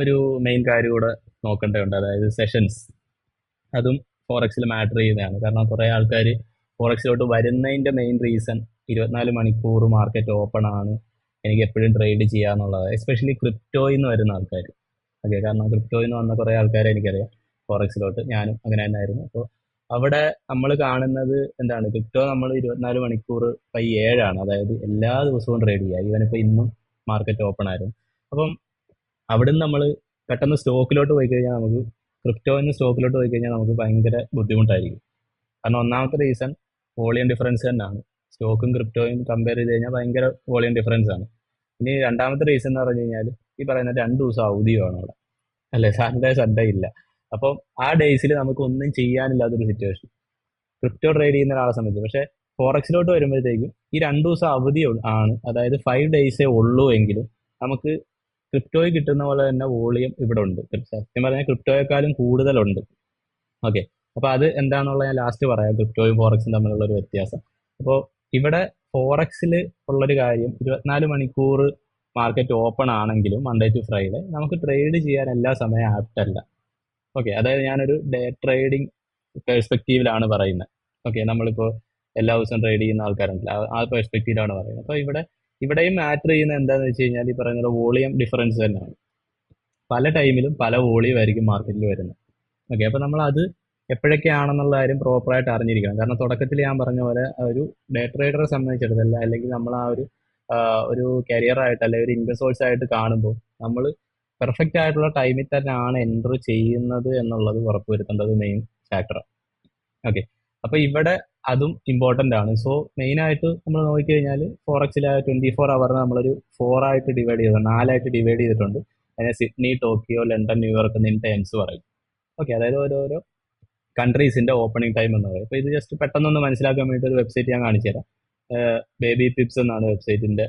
ഒരു മെയിൻ കാര്യം കൂടെ നോക്കേണ്ടതുണ്ട്. അതായത് സെഷൻസ്, അതും ഫോറക്സിൽ മാറ്റർ ചെയ്യുന്നതാണ്. കാരണം കുറേ ആൾക്കാർ ഫോറക്സിലോട്ട് വരുന്നതിൻ്റെ മെയിൻ റീസൺ 24 മണിക്കൂർ മാർക്കറ്റ് ഓപ്പൺ ആണ്, എനിക്ക് എപ്പോഴും ട്രേഡ് ചെയ്യാന്നുള്ളത്. എസ്പെഷ്യലി ക്രിപ്റ്റോയിൽ നിന്ന് വരുന്ന ആൾക്കാർ. ഓക്കെ, കാരണം ക്രിപ്റ്റോയിൽ നിന്ന് വന്ന കുറേ ആൾക്കാരെ എനിക്കറിയാം ഫോറക്സിലോട്ട്. ഞാനും അങ്ങനെ തന്നെ ആയിരുന്നു. അപ്പോൾ അവിടെ നമ്മൾ കാണുന്നത് എന്താണ്, ക്രിപ്റ്റോ നമ്മൾ 24 മണിക്കൂർ ബൈ 7 അതായത് എല്ലാ ദിവസവും ട്രേഡ് ചെയ്യുക. ഈവൻ ഇപ്പോൾ ഇന്നും മാർക്കറ്റ് ഓപ്പൺ ആയിരുന്നു. അപ്പം അവിടുന്ന് നമ്മൾ പെട്ടെന്ന് സ്റ്റോക്കിലോട്ട് പോയി കഴിഞ്ഞാൽ നമുക്ക്, ക്രിപ്റ്റോയിൽ നിന്ന് സ്റ്റോക്കിലോട്ട് പോയി കഴിഞ്ഞാൽ നമുക്ക് ഭയങ്കര ബുദ്ധിമുട്ടായിരിക്കും. കാരണം ഒന്നാമത്തെ റീസൺ വോളിയം ഡിഫറൻസ് തന്നെയാണ്. സ്റ്റോക്കും ക്രിപ്റ്റോയും കമ്പയർ ചെയ്ത് കഴിഞ്ഞാൽ ഭയങ്കര വോളിയം ഡിഫറൻസ് ആണ്. ഇനി രണ്ടാമത്തെ റീസൺ എന്ന് പറഞ്ഞു കഴിഞ്ഞാൽ ഈ പറയുന്ന 2 ദിവസം അവധിയാണ് അവിടെ, അല്ലെ? സാറ്റർഡേ സൺഡേ ഇല്ല. അപ്പം ആ ഡേയ്സിൽ നമുക്ക് ഒന്നും ചെയ്യാനില്ലാത്തൊരു സിറ്റുവേഷൻ ക്രിപ്റ്റോ ട്രേഡ് ചെയ്യുന്ന ഒരാളെ സംബന്ധിച്ച്. പക്ഷേ ഫോറക്സിലോട്ട് വരുമ്പോഴത്തേക്കും ഈ 2 ദിവസം അവധി ആണ്, അതായത് 5 ഡേയ്സേ ഉള്ളൂ എങ്കിലും നമുക്ക് ക്രിപ്റ്റോയിൽ കിട്ടുന്ന പോലെ തന്നെ വോളിയം ഇവിടെ ഉണ്ട്. സത്യം പറഞ്ഞാൽ ക്രിപ്റ്റോയെക്കാളും കൂടുതലുണ്ട്. ഓക്കെ, അപ്പോൾ അത് എന്താണെന്നുള്ള ഞാൻ ലാസ്റ്റ് പറയാം, ക്രിപ്റ്റോയും ഫോറക്സും തമ്മിലുള്ള ഒരു വ്യത്യാസം. അപ്പോൾ ഇവിടെ ഫോറക്സിൽ ഉള്ളൊരു കാര്യം, 24 മണിക്കൂർ മാർക്കറ്റ് ഓപ്പൺ ആണെങ്കിലും മൺഡേ ടു ഫ്രൈഡേ നമുക്ക് ട്രേഡ് ചെയ്യാൻ എല്ലാ സമയം ആപ്റ്റ് അല്ല. ഓക്കെ, അതായത് ഞാനൊരു ഡേ ട്രേഡിംഗ് പെർസ്പെക്റ്റീവിലാണ് പറയുന്നത്. ഓക്കെ, നമ്മളിപ്പോൾ എല്ലാ ദിവസവും ട്രേഡ് ചെയ്യുന്ന ആൾക്കാരുണ്ടല്ലോ, ആ പെർസ്പെക്റ്റീവിലാണ് പറയുന്നത്. അപ്പോൾ ഇവിടെയും മാറ്റർ ചെയ്യുന്നത് എന്താണെന്ന് വെച്ച് കഴിഞ്ഞാൽ ഈ പറയുന്ന വോളിയം ഡിഫറൻസ് തന്നെയാണ്. പല ടൈമിലും പല വോളിയം ആയിരിക്കും മാർക്കറ്റിൽ വരുന്നത്. ഓക്കെ, അപ്പോൾ നമ്മൾ അത് എപ്പോഴൊക്കെയാണെന്നുള്ള കാര്യം പ്രോപ്പറായിട്ട് അറിഞ്ഞിരിക്കണം. കാരണം തുടക്കത്തിൽ ഞാൻ പറഞ്ഞ പോലെ ഒരു ഡേ ട്രേഡറെ സംബന്ധിച്ചിടത്തല്ല, അല്ലെങ്കിൽ നമ്മൾ ആ ഒരു കരിയർ ആയിട്ട് അല്ലെങ്കിൽ ഒരു ഇൻകം സോഴ്സ് ആയിട്ട് കാണുമ്പോൾ നമ്മൾ പെർഫെക്റ്റ് ആയിട്ടുള്ള ടൈമിൽ തന്നെയാണ് എൻ്റർ ചെയ്യുന്നത് എന്നുള്ളത് ഉറപ്പുവരുത്തേണ്ടത് മെയിൻ ഫാക്ടറാണ്. ഓക്കെ, അപ്പൊ ഇവിടെ അതും ഇമ്പോർട്ടൻ്റ് ആണ്. സോ മെയിൻ ആയിട്ട് നമ്മൾ നോക്കിക്കഴിഞ്ഞാൽ ഫോറക്സിലെ 24 hour നമ്മളൊരു 4 ആയിട്ട് ഡിവൈഡ് ചെയ്തിട്ടുണ്ട്, 4 ആയിട്ട് ഡിവൈഡ് ചെയ്തിട്ടുണ്ട്. അതിനെ സിഡ്നി, ടോക്കിയോ, ലണ്ടൻ, ന്യൂയോർക്ക് എന്നിങ്ങനെ ടൈംസ് പറയും. ഓക്കെ, അതായത് ഓരോരോ കൺട്രീസിന്റെ ഓപ്പണിംഗ് ടൈം എന്ന് പറയും. അപ്പോൾ ഇത് ജസ്റ്റ് പെട്ടെന്നൊന്ന് മനസ്സിലാക്കാൻ വേണ്ടി ഒരു വെബ്സൈറ്റ് ഞാൻ കാണിച്ചു തരാം. ബേബി പിപ്സ് എന്നാണ് വെബ്സൈറ്റിന്റെ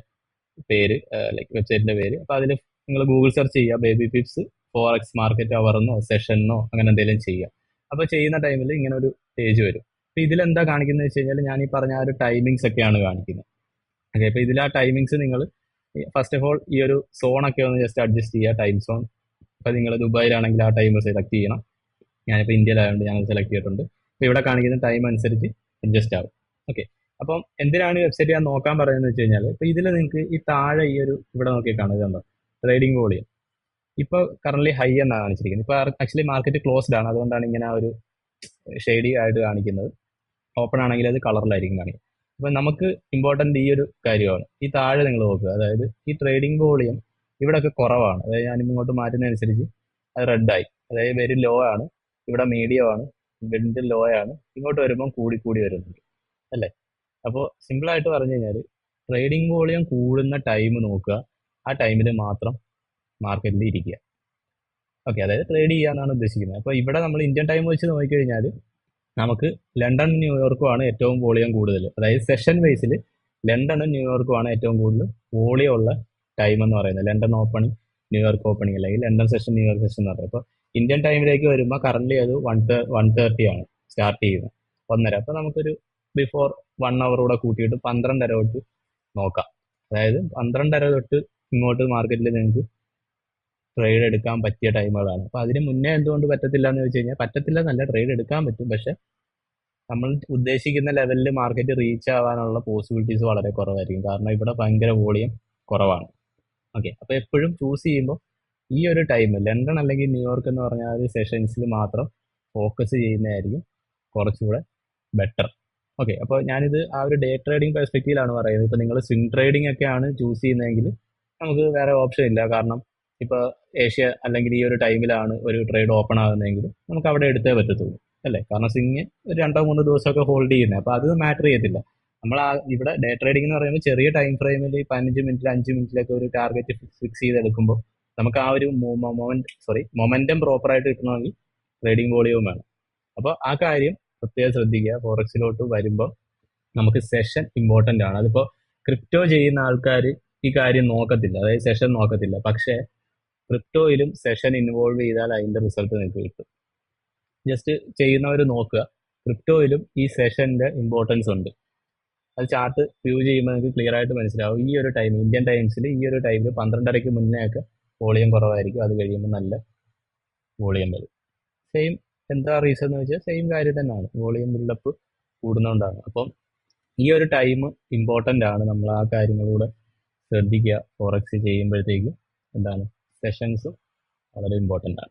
പേര്, ലൈക്ക് വെബ്സൈറ്റിന്റെ പേര്. അപ്പോൾ അതിൽ നിങ്ങൾ ഗൂഗിൾ സെർച്ച് ചെയ്യുക ബേബി പിപ്സ് ഫോറക്സ് മാർക്കറ്റ് അവറെന്നോ സെഷനോ അങ്ങനെ എന്തെങ്കിലും ചെയ്യുക. അപ്പോൾ ചെയ്യുന്ന ടൈമിൽ ഇങ്ങനെ ഒരു പേജ് വരും. അപ്പോൾ ഇതിലെന്താ കാണിക്കുന്നത് വെച്ച് കഴിഞ്ഞാൽ ഞാൻ ഈ പറഞ്ഞ ആ ഒരു ടൈമിങ്സ് ഒക്കെയാണ് കാണിക്കുന്നത്. ഓക്കെ, അപ്പോൾ ഇതിൽ ആ ടൈമിങ്സ് നിങ്ങൾ ഫസ്റ്റ് ഓഫ് ഓൾ ഈ ഒരു സോണൊക്കെ ഒന്ന് ജസ്റ്റ് അഡ്ജസ്റ്റ് ചെയ്യുക, ടൈം സോൺ. അപ്പോൾ നിങ്ങൾ ദുബായിലാണെങ്കിൽ ആ ടൈം സെലക്ട് ചെയ്യണം. ഞാനിപ്പോൾ ഇന്ത്യയിലായതുകൊണ്ട് ഞാൻ സെലക്ട് ചെയ്തിട്ടുണ്ട്. അപ്പോൾ ഇവിടെ കാണിക്കുന്ന ടൈം അനുസരിച്ച് അഡ്ജസ്റ്റ് ആവും. ഓക്കെ, അപ്പം എന്തിനാണ് ഈ വെബ്സൈറ്റ് ഞാൻ നോക്കാൻ പറയുന്നത് വെച്ച് കഴിഞ്ഞാൽ, ഇപ്പോൾ ഇതിൽ നിങ്ങൾക്ക് ഈ താഴെ ഈ ഒരു ഇവിടെ നോക്കി കാണുക, കണ്ടോ, ട്രേഡിംഗ് വോളിയം ഇപ്പോൾ കറന്റ് ഹൈ എന്നാണ് കാണിച്ചിരിക്കുന്നത്. ഇപ്പോൾ ആക്ച്വലി മാർക്കറ്റ് ക്ലോസ്ഡ് ആണ്, അതുകൊണ്ടാണ് ഇങ്ങനെ ആ ഒരു ഷെയ്ഡി ആയിട്ട് കാണിക്കുന്നത്. ഓപ്പൺ ആണെങ്കിൽ അത് കളറിലായിരിക്കും കാണിക്കുക. അപ്പം നമുക്ക് ഇമ്പോർട്ടൻ്റ് ഈ ഒരു കാര്യമാണ്. ഈ താഴെ നിങ്ങൾ നോക്കുക, അതായത് ഈ ട്രേഡിംഗ് വോളിയം ഇവിടെയൊക്കെ കുറവാണ്. അതായത് ഞാനിപ്പോൾ ഇങ്ങോട്ട് മാറ്റുന്നതനുസരിച്ച് അത് റെഡായി, അതായത് വെരി ലോ ആണ്. ഇവിടെ മീഡിയം ആണ്, മിഡിൽ ലോ ആണ്. ഇങ്ങോട്ട് വരുമ്പം കൂടി കൂടി വരുന്നുണ്ട്, അല്ലേ? അപ്പോൾ സിമ്പിളായിട്ട് പറഞ്ഞു കഴിഞ്ഞാൽ ട്രേഡിംഗ് വോളിയം കൂടുന്ന ടൈം നോക്കുക, ആ ടൈമിൽ മാത്രം മാർക്കറ്റിൽ ഇരിക്കുക. ഓക്കെ, അതായത് ട്രേഡ് ചെയ്യാന്നാണ് ഉദ്ദേശിക്കുന്നത്. അപ്പോൾ ഇവിടെ നമ്മൾ ഇന്ത്യൻ ടൈം വെച്ച് നോക്കിക്കഴിഞ്ഞാൽ നമുക്ക് ലണ്ടൻ ന്യൂയോർക്കുമാണ് ഏറ്റവും വോളിയം കൂടുതൽ. അതായത് സെഷൻ ബേസിൽ ലണ്ടനും ന്യൂയോർക്കുമാണ് ഏറ്റവും കൂടുതൽ വോളിയം ഉള്ള ടൈം എന്ന് പറയുന്നത്. ലണ്ടൻ ഓപ്പണിംഗ്, ന്യൂയോർക്ക് ഓപ്പണിംഗ്, അല്ലെങ്കിൽ ലണ്ടൻ സെഷൻ, ന്യൂയോർക്ക് സെഷൻ എന്ന് പറയുന്നത്. അപ്പോൾ ഇന്ത്യൻ ടൈമിലേക്ക് വരുമ്പോൾ കറന്റ് അത് 1:30 ആണ് സ്റ്റാർട്ട് ചെയ്യുന്നത്, 1:30. അപ്പോൾ നമുക്കൊരു ബിഫോർ 1 hour കൂടെ കൂട്ടിയിട്ട് 12:30 തൊട്ട് നോക്കാം. അതായത് 12:30 തൊട്ട് ഇങ്ങോട്ട് മാർക്കറ്റിൽ നിങ്ങൾക്ക് ട്രേഡ് എടുക്കാൻ പറ്റിയ ടൈമുകളാണ്. അപ്പോൾ അതിന് മുന്നേ എന്തുകൊണ്ട് പറ്റത്തില്ല എന്ന് ചോദിച്ചു കഴിഞ്ഞാൽ, പറ്റത്തില്ല എന്നല്ല, ട്രേഡ് എടുക്കാൻ പറ്റും, പക്ഷെ നമ്മൾ ഉദ്ദേശിക്കുന്ന ലെവലിൽ മാർക്കറ്റ് റീച്ച് ആവാനുള്ള പോസിബിലിറ്റീസ് വളരെ കുറവായിരിക്കും. കാരണം ഇവിടെ ഭയങ്കര വോളിയം കുറവാണ്. ഓക്കെ, അപ്പോൾ എപ്പോഴും ചൂസ് ചെയ്യുമ്പോൾ ഈ ഒരു ടൈം ലണ്ടൻ അല്ലെങ്കിൽ ന്യൂയോർക്ക് എന്ന് പറഞ്ഞാൽ ഒരു സെഷൻസിൽ മാത്രം ഫോക്കസ് ചെയ്യുന്നതായിരിക്കും കുറച്ചുകൂടെ ബെറ്റർ. ഓക്കെ, അപ്പോൾ ഞാനിത് ആ ഒരു ഡേ ട്രേഡിംഗ് പെർസ്പെക്റ്റീവിലാണ് പറയുന്നത്. ഇപ്പോൾ നിങ്ങൾ സ്വിംഗ് ട്രേഡിംഗ് ഒക്കെയാണ് ചൂസ് ചെയ്യുന്നതെങ്കിൽ നമുക്ക് വേറെ ഓപ്ഷൻ ഇല്ല. കാരണം ഇപ്പോൾ ഏഷ്യ അല്ലെങ്കിൽ ഈ ഒരു ടൈമിലാണ് ഒരു ട്രേഡ് ഓപ്പൺ ആകുന്നതെങ്കിൽ നമുക്ക് അവിടെ എടുത്തേ പറ്റത്തുള്ളൂ, അല്ലേ? കാരണം സ്വിങ് ഒരു 2-3 ദിവസമൊക്കെ ഹോൾഡ് ചെയ്യുന്നത്, അപ്പോൾ അത് മാറ്റർ ചെയ്യത്തില്ല. നമ്മൾ ഇവിടെ ഡേ ട്രേഡിംഗ് എന്ന് പറയുമ്പോൾ ചെറിയ ടൈം ഫ്രെയിമിൽ 15 മിനിറ്റിൽ 5 മിനിറ്റിലൊക്കെ ഒരു ടാർഗറ്റ് ഫിക്സ് ചെയ്തെടുക്കുമ്പോൾ നമുക്ക് ആ ഒരു മൊമെന്റം പ്രോപ്പറായിട്ട് കിട്ടണമെങ്കിൽ ട്രേഡിംഗ് വോളിയവും വേണം. അപ്പോൾ ആ കാര്യം പ്രത്യേകം ശ്രദ്ധിക്കുക. ഫോറക്സിലോട്ട് വരുമ്പോൾ നമുക്ക് സെഷൻ ഇമ്പോർട്ടൻ്റ് ആണ്. അതിപ്പോൾ ക്രിപ്റ്റോ ചെയ്യുന്ന ആൾക്കാർ ഈ കാര്യം നോക്കത്തില്ല, അതായത് സെഷൻ നോക്കത്തില്ല. പക്ഷേ ക്രിപ്റ്റോയിലും സെഷൻ ഇൻവോൾവ് ചെയ്താൽ അതിൻ്റെ റിസൾട്ട് നിങ്ങൾക്ക് കിട്ടും. ജസ്റ്റ് ചെയ്യുന്നവർ നോക്കുക, ക്രിപ്റ്റോയിലും ഈ സെഷൻ്റെ ഇമ്പോർട്ടൻസ് ഉണ്ട്. അത് ചാർട്ട് വ്യൂ ചെയ്യുമ്പോൾ നിങ്ങൾക്ക് ക്ലിയർ ആയിട്ട് മനസ്സിലാവും. ഈ ഒരു ടൈം ഇന്ത്യൻ ടൈംസിൽ ഈ ഒരു ടൈമിൽ 12:30 മുന്നേ ഒക്കെ വോളിയം കുറവായിരിക്കും, അത് കഴിയുമ്പോൾ നല്ല വോളിയം വരും. സെയിം എന്താ റീസൺ എന്ന് വെച്ചാൽ സെയിം കാര്യം തന്നെയാണ്, വോളിയം ബിൽഡപ്പ് കൂടുന്നതുകൊണ്ടാണ്. അപ്പം ഈ ഒരു ടൈം ഇമ്പോർട്ടൻ്റ് ആണ്, നമ്മൾ ആ കാര്യങ്ങളൂടെ ശ്രദ്ധിക്കുക. ഫോറക്സ് ചെയ്യുമ്പോഴത്തേക്കും എന്താണ്, സെഷൻസും വളരെ ഇമ്പോർട്ടൻ്റ് ആണ്.